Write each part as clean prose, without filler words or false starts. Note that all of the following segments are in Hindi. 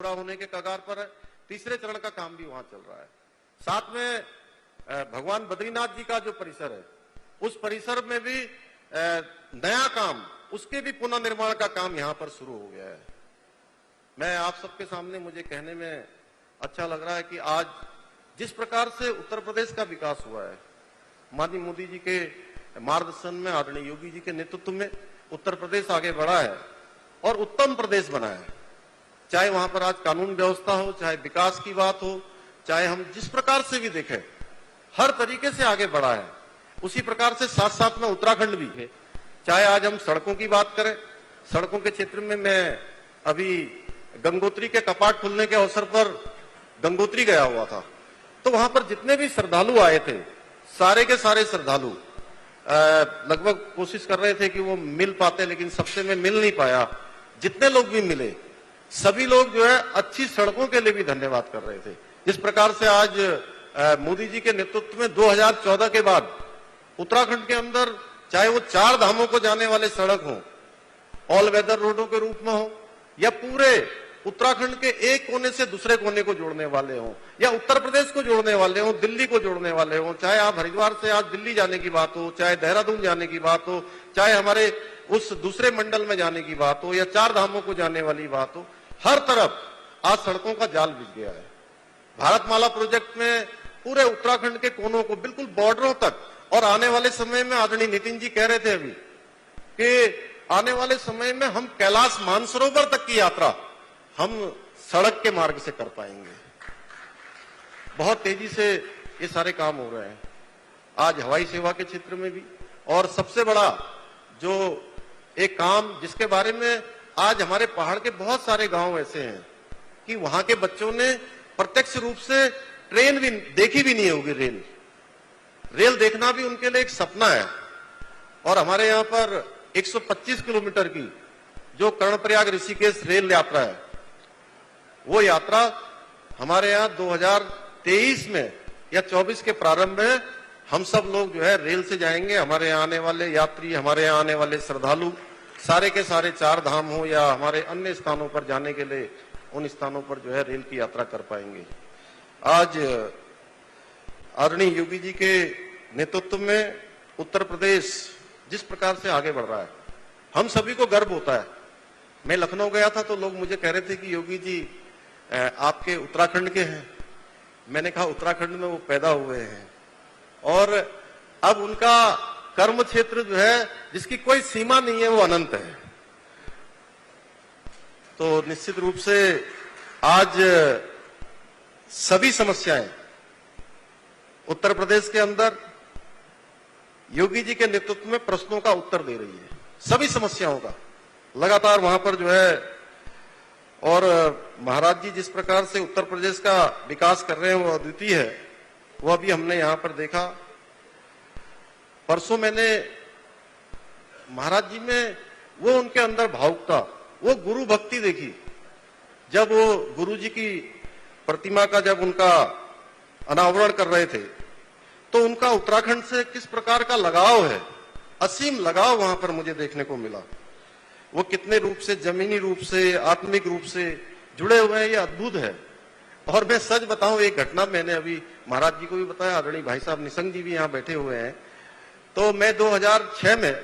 पूरा होने के कगार पर है। तीसरे चरण का काम भी वहां चल रहा है। साथ में भगवान बद्रीनाथ जी का जो परिसर है, उस परिसर में भी नया काम, उसके भी पुनर्निर्माण का काम यहां पर शुरू हो गया है। मैं आप सबके सामने, मुझे कहने में अच्छा लग रहा है कि आज जिस प्रकार से उत्तर प्रदेश का विकास हुआ है, माननीय मोदी जी के मार्गदर्शन में, आदरणीय योगी जी के नेतृत्व में उत्तर प्रदेश आगे बढ़ा है और उत्तम प्रदेश बना है। चाहे वहां पर आज कानून व्यवस्था हो, चाहे विकास की बात हो, चाहे हम जिस प्रकार से भी देखें, हर तरीके से आगे बढ़ा है। उसी प्रकार से साथ साथ में उत्तराखंड भी है। चाहे आज हम सड़कों की बात करें, सड़कों के क्षेत्र में मैं अभी गंगोत्री के कपाट खुलने के अवसर पर गंगोत्री गया हुआ था, तो वहां पर जितने भी श्रद्धालु आए थे, सारे के सारे श्रद्धालु लगभग कोशिश कर रहे थे कि वो मिल पाते, लेकिन सबसे मैं मिल नहीं पाया। जितने लोग भी मिले, सभी लोग जो है अच्छी सड़कों के लिए भी धन्यवाद कर रहे थे। जिस प्रकार से आज मोदी जी के नेतृत्व में 2014 के बाद उत्तराखंड के अंदर, चाहे वो 4 धामों को जाने वाले सड़क हो, ऑल वेदर रोडों के रूप में हो, या पूरे उत्तराखंड के एक कोने से दूसरे कोने को जोड़ने वाले हों, या उत्तर प्रदेश को जोड़ने वाले हों, दिल्ली को जोड़ने वाले हों, चाहे आप हरिद्वार से आज दिल्ली जाने की बात हो, चाहे देहरादून जाने की बात हो, चाहे हमारे उस दूसरे मंडल में जाने की बात हो, या 4 धामों को जाने वाली बात हो, हर तरफ आज सड़कों का जाल बिछ गया है। भारतमाला प्रोजेक्ट में पूरे उत्तराखंड के कोनों को, बिल्कुल बॉर्डरों तक, और आने वाले समय में आदरणीय नितिन जी कह रहे थे अभी कि आने वाले समय में हम कैलाश मानसरोवर तक की यात्रा हम सड़क के मार्ग से कर पाएंगे। बहुत तेजी से ये सारे काम हो रहे हैं आज हवाई सेवा के क्षेत्र में भी। और सबसे बड़ा जो एक काम जिसके बारे में आज हमारे पहाड़ के बहुत सारे गांव ऐसे हैं कि वहां के बच्चों ने प्रत्यक्ष रूप से ट्रेन भी देखी भी नहीं होगी, रेल देखना भी उनके लिए एक सपना है। और हमारे यहाँ पर 125 किलोमीटर की जो कर्णप्रयाग ऋषिकेश रेल यात्रा है, वो यात्रा हमारे यहाँ 2023 में या 24 के प्रारंभ में हम सब लोग जो है रेल से जाएंगे। हमारे यहाँ आने वाले यात्री, हमारे यहाँ आने वाले श्रद्धालु, सारे के सारे 4 धाम हो या हमारे अन्य स्थानों पर जाने के लिए, उन स्थानों पर जो है रेल की यात्रा कर पाएंगे। आज आदरणीय योगी जी के नेतृत्व में उत्तर प्रदेश जिस प्रकार से आगे बढ़ रहा है, हम सभी को गर्व होता है। मैं लखनऊ गया था तो लोग मुझे कह रहे थे कि योगी जी आपके उत्तराखंड के हैं। मैंने कहा उत्तराखंड में वो पैदा हुए हैं और अब उनका कर्म क्षेत्र जो है, जिसकी कोई सीमा नहीं है, वो अनंत है। तो निश्चित रूप से आज सभी समस्याएं उत्तर प्रदेश के अंदर योगी जी के नेतृत्व में प्रश्नों का उत्तर दे रही है। सभी समस्याओं का लगातार वहां पर जो है, और महाराज जी जिस प्रकार से उत्तर प्रदेश का विकास कर रहे हैं वो अद्वितीय है। वो अभी हमने यहां पर देखा, परसों मैंने महाराज जी में वो उनके अंदर भावुकता, वो गुरु भक्ति देखी। जब वो गुरु जी की प्रतिमा का जब उनका अनावरण कर रहे थे, तो उनका उत्तराखंड से किस प्रकार का लगाव है, असीम लगाव वहां पर मुझे देखने को मिला। वो कितने रूप से, जमीनी रूप से, आत्मिक रूप से जुड़े हुए हैं, ये अद्भुत है। और मैं सच बताऊं, एक घटना मैंने अभी महाराज जी को भी बताया, आदरणीय भाई साहब निशंक जी भी यहाँ बैठे हुए हैं। तो मैं 2006 में,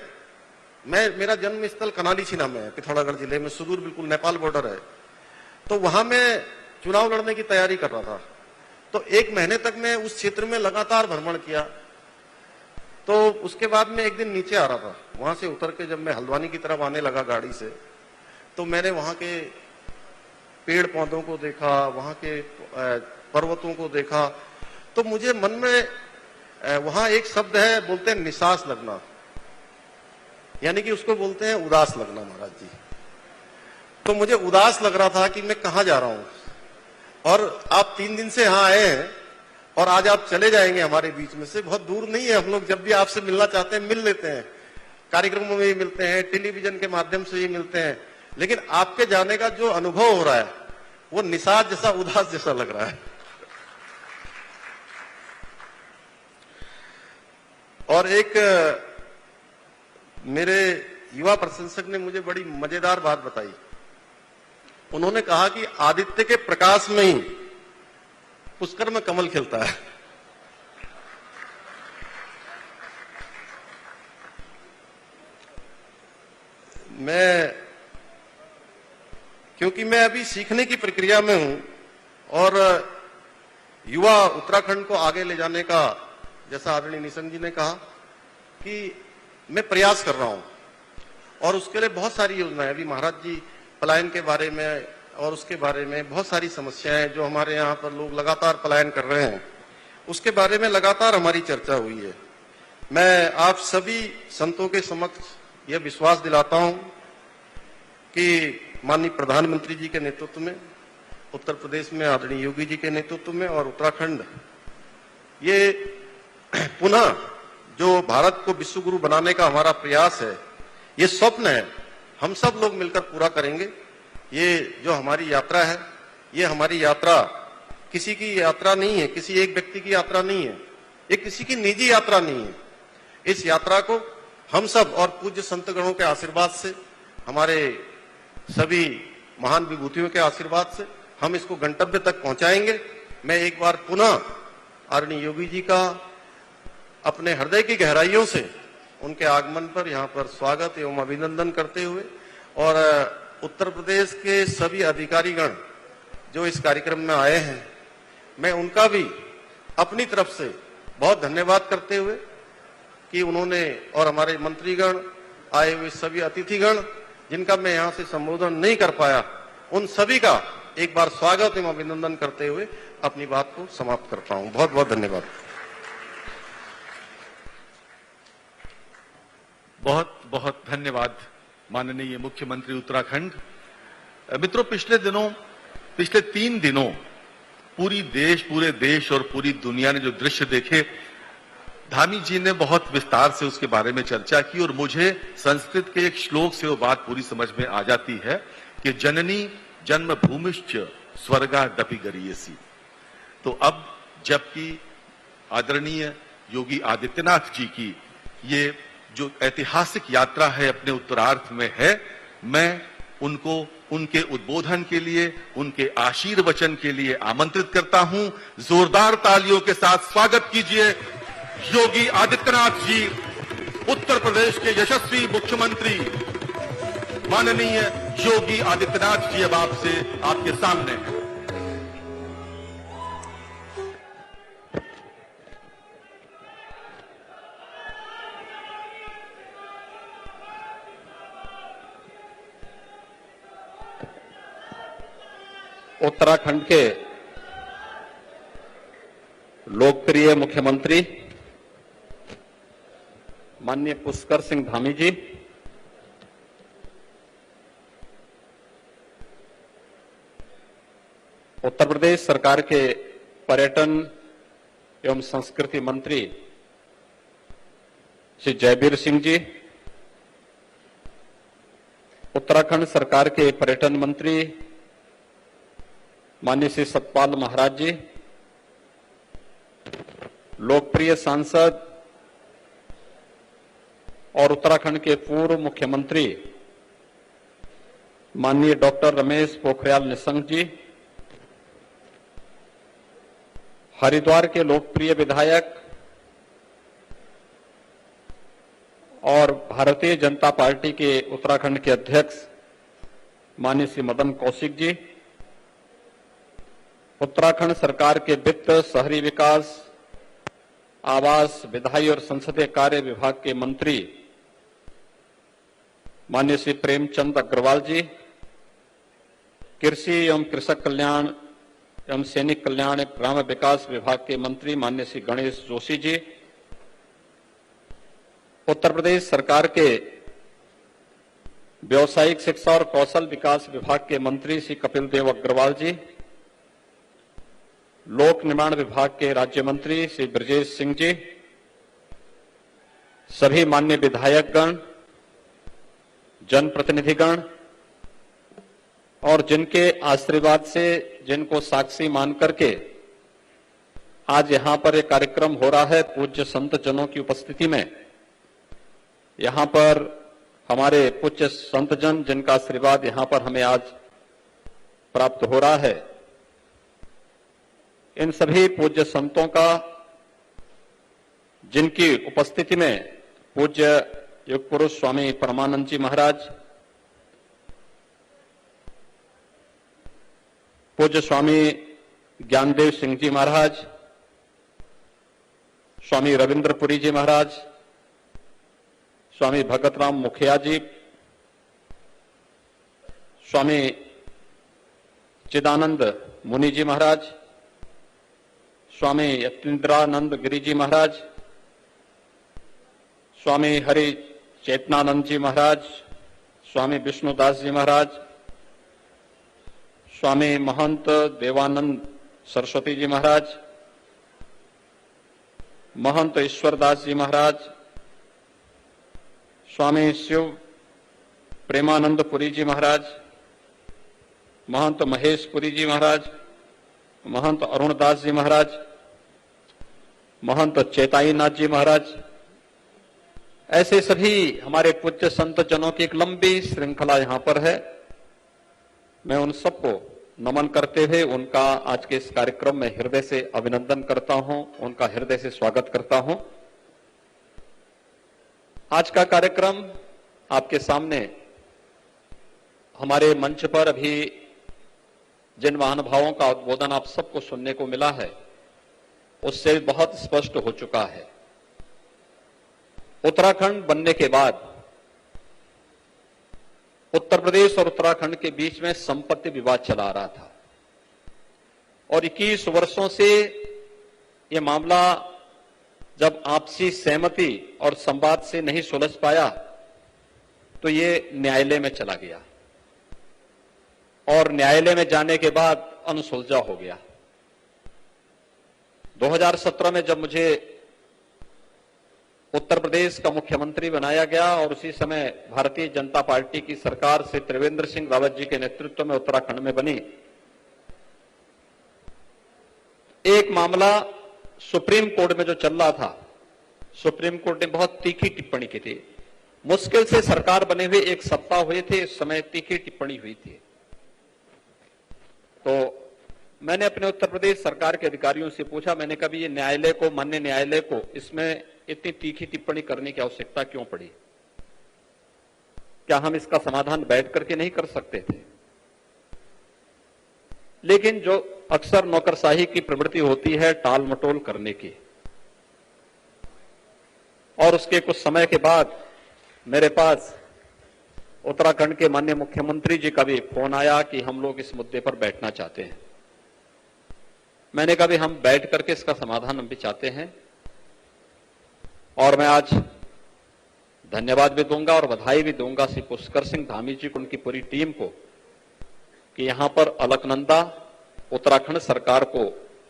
मेरा जन्म स्थल कनाली छिना में है, पिथौरागढ़ जिले में, सुदूर बिल्कुल नेपाल बॉर्डर है। तो वहां मैं चुनाव लड़ने की तैयारी कर रहा था। तो 1 महीने तक मैं उस क्षेत्र में लगातार भ्रमण किया। तो उसके बाद मैं एक दिन नीचे आ रहा था, वहां से उतर के जब मैं हल्द्वानी की तरफ आने लगा गाड़ी से, तो मैंने वहां के पेड़ पौधों को देखा, वहां के पर्वतों को देखा। तो मुझे मन में वहां एक शब्द है, बोलते हैं निसास लगना, यानी कि उसको बोलते हैं उदास लगना महाराज जी। तो मुझे उदास लग रहा था कि मैं कहाँ जा रहा हूं। और आप 3 दिन से यहाँ आए हैं और आज आप चले जाएंगे हमारे बीच में से, बहुत दूर नहीं है। हम लोग जब भी आपसे मिलना चाहते हैं मिल लेते हैं, कार्यक्रमों में भी मिलते हैं, टेलीविजन के माध्यम से भी मिलते हैं, लेकिन आपके जाने का जो अनुभव हो रहा है वो निसास जैसा, उदास जैसा लग रहा है। और एक मेरे युवा प्रशंसक ने मुझे बड़ी मजेदार बात बताई। उन्होंने कहा कि आदित्य के प्रकाश में ही पुष्कर में कमल खिलता है। क्योंकि मैं अभी सीखने की प्रक्रिया में हूं और युवा उत्तराखंड को आगे ले जाने का, जैसा आदरणीय निशंक जी ने कहा कि मैं प्रयास कर रहा हूं और उसके लिए बहुत सारी योजनाएं, अभी महाराज जी पलायन के बारे में और उसके बारे में बहुत सारी समस्याएं जो हमारे यहाँ पर लोग लगातार पलायन कर रहे हैं, उसके बारे में लगातार हमारी चर्चा हुई है। मैं आप सभी संतों के समक्ष यह विश्वास दिलाता हूं कि माननीय प्रधानमंत्री जी के नेतृत्व में, उत्तर प्रदेश में आदरणीय योगी जी के नेतृत्व में और उत्तराखंड ये पुनः जो भारत को विश्व गुरु बनाने का हमारा प्रयास है, ये स्वप्न है, हम सब लोग मिलकर पूरा करेंगे। ये जो हमारी यात्रा है, ये हमारी यात्रा किसी की यात्रा नहीं है, किसी एक व्यक्ति की यात्रा नहीं है, ये किसी की निजी यात्रा नहीं है। इस यात्रा को हम सब और पूज्य संतगणों के आशीर्वाद से, हमारे सभी महान विभूतियों के आशीर्वाद से हम इसको गंतव्य तक पहुंचाएंगे। मैं एक बार पुनः आदरणीय योगी जी का अपने हृदय की गहराइयों से उनके आगमन पर यहाँ पर स्वागत एवं अभिनंदन करते हुए और उत्तर प्रदेश के सभी अधिकारीगण जो इस कार्यक्रम में आए हैं, मैं उनका भी अपनी तरफ से बहुत धन्यवाद करते हुए कि उन्होंने और हमारे मंत्रीगण, आए हुए सभी अतिथिगण जिनका मैं यहाँ से संबोधन नहीं कर पाया, उन सभी का एक बार स्वागत एवं अभिनंदन करते हुए अपनी बात को समाप्त करता हूं। बहुत बहुत धन्यवाद। बहुत बहुत धन्यवाद माननीय मुख्यमंत्री उत्तराखंड। मित्रों, पिछले 3 दिनों पूरे देश और पूरी दुनिया ने जो दृश्य देखे, धामी जी ने बहुत विस्तार से उसके बारे में चर्चा की और मुझे संस्कृत के एक श्लोक से वो बात पूरी समझ में आ जाती है कि जननी जन्मभूमिश्च स्वर्गादपि गरीयसी। तो अब जबकि आदरणीय योगी आदित्यनाथ जी की ये जो ऐतिहासिक यात्रा है अपने उत्तरार्थ में है, मैं उनको उनके उद्बोधन के लिए, उनके आशीर्वचन के लिए आमंत्रित करता हूं। जोरदार तालियों के साथ स्वागत कीजिए योगी आदित्यनाथ जी, उत्तर प्रदेश के यशस्वी मुख्यमंत्री माननीय योगी आदित्यनाथ जी अब आपसे आपके सामने हैं। उत्तराखंड के लोकप्रिय मुख्यमंत्री माननीय पुष्कर सिंह धामी जी, उत्तर प्रदेश सरकार के पर्यटन एवं संस्कृति मंत्री श्री जयबीर सिंह जी, उत्तराखंड सरकार के पर्यटन मंत्री माननीय श्री सतपाल महाराज जी, लोकप्रिय सांसद और उत्तराखंड के पूर्व मुख्यमंत्री माननीय डॉक्टर रमेश पोखरियाल निशंक जी, हरिद्वार के लोकप्रिय विधायक और भारतीय जनता पार्टी के उत्तराखंड के अध्यक्ष माननीय श्री मदन कौशिक जी, उत्तराखंड सरकार के वित्त, शहरी विकास, आवास, विधायी और संसदीय कार्य विभाग के मंत्री माननीय श्री प्रेमचंद अग्रवाल जी, कृषि एवं कृषक कल्याण एवं सैनिक कल्याण ग्राम विकास विभाग के मंत्री माननीय श्री गणेश जोशी जी, उत्तर प्रदेश सरकार के व्यावसायिक शिक्षा और कौशल विकास विभाग के मंत्री श्री कपिल देव अग्रवाल जी, लोक निर्माण विभाग के राज्य मंत्री श्री ब्रजेश सिंह जी, सभी माननीय विधायकगण, जनप्रतिनिधिगण और जिनके आशीर्वाद से, जिनको साक्षी मान करके आज यहां पर एक कार्यक्रम हो रहा है पूज्य संत जनों की उपस्थिति में। यहां पर हमारे पूज्य संत जन जिनका आशीर्वाद यहां पर हमें आज प्राप्त हो रहा है, इन सभी पूज्य संतों का, जिनकी उपस्थिति में पूज्य युग पुरुष स्वामी परमानंद जी महाराज, पूज्य स्वामी ज्ञानदेव सिंह जी महाराज, स्वामी रविंद्रपुरी जी महाराज, स्वामी भगतराम मुखिया जी, स्वामी चिदानंद मुनि जी महाराज, स्वामी यतीन्द्रानंद गिरी जी महाराज, स्वामी हरि चेतनानंद जी महाराज, स्वामी विष्णुदास जी महाराज, स्वामी महंत देवानंद सरस्वती जी महाराज, महंत ईश्वरदास जी महाराज, स्वामी शिव प्रेमानंद पुरी जी महाराज, महंत महेश पुरी जी महाराज, महंत अरुणदास जी महाराज, महंत चेताईनाथ जी महाराज, ऐसे सभी हमारे पूज्य संत जनों की एक लंबी श्रृंखला यहां पर है। मैं उन सबको नमन करते हुए उनका आज के इस कार्यक्रम में हृदय से अभिनंदन करता हूं, उनका हृदय से स्वागत करता हूं। आज का कार्यक्रम आपके सामने हमारे मंच पर अभी जिन महानुभावों का उद्बोधन आप सबको सुनने को मिला है, उससे बहुत स्पष्ट हो चुका है। उत्तराखंड बनने के बाद उत्तर प्रदेश और उत्तराखंड के बीच में संपत्ति विवाद चला आ रहा था और 21 वर्षों से यह मामला जब आपसी सहमति और संवाद से नहीं सुलझ पाया तो ये न्यायालय में चला गया और न्यायालय में जाने के बाद अनसुलझा हो गया। 2017 में जब मुझे उत्तर प्रदेश का मुख्यमंत्री बनाया गया और उसी समय भारतीय जनता पार्टी की सरकार से त्रिवेंद्र सिंह रावत जी के नेतृत्व में उत्तराखंड में बनी, एक मामला सुप्रीम कोर्ट में जो चल रहा था, सुप्रीम कोर्ट ने बहुत तीखी टिप्पणी की थी। मुश्किल से सरकार बने हुए एक सप्ताह हुए थे, इस समय तीखी टिप्पणी हुई थी। तो मैंने अपने उत्तर प्रदेश सरकार के अधिकारियों से पूछा, मैंने कहा ये न्यायालय को, माननीय न्यायालय को इसमें इतनी तीखी टिप्पणी करने की आवश्यकता क्यों पड़ी? क्या हम इसका समाधान बैठ करके नहीं कर सकते थे? लेकिन जो अक्सर नौकरशाही की प्रवृत्ति होती है टाल मटोल करने की, और उसके कुछ समय के बाद मेरे पास उत्तराखंड के माननीय मुख्यमंत्री जी का भी फोन आया कि हम लोग इस मुद्दे पर बैठना चाहते हैं। मैंने कहा भी हम बैठ करके इसका समाधान हम भी चाहते हैं और मैं आज धन्यवाद भी दूंगा और बधाई भी दूंगा श्री पुष्कर सिंह धामी जी को, उनकी पूरी टीम को, कि यहां पर अलकनंदा उत्तराखंड सरकार को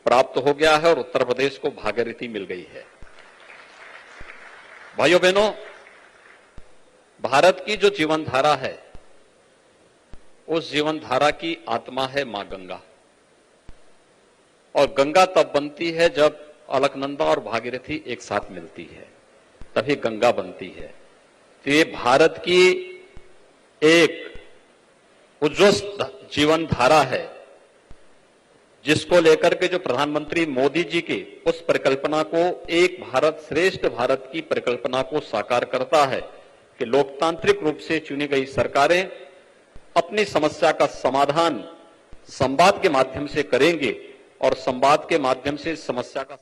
प्राप्त हो गया है और उत्तर प्रदेश को भागीरथी मिल गई है। भाइयों बहनों, भारत की जो जीवन धारा है उस जीवन धारा की आत्मा है मां गंगा, और गंगा तब बनती है जब अलकनंदा और भागीरथी एक साथ मिलती है, तभी गंगा बनती है। तो ये भारत की एक उज्ज्वल जीवन धारा है जिसको लेकर के जो प्रधानमंत्री मोदी जी की उस परिकल्पना को, एक भारत श्रेष्ठ भारत की परिकल्पना को साकार करता है कि लोकतांत्रिक रूप से चुनी गई सरकारें अपनी समस्या का समाधान संवाद के माध्यम से करेंगे और संवाद के माध्यम से समस्या का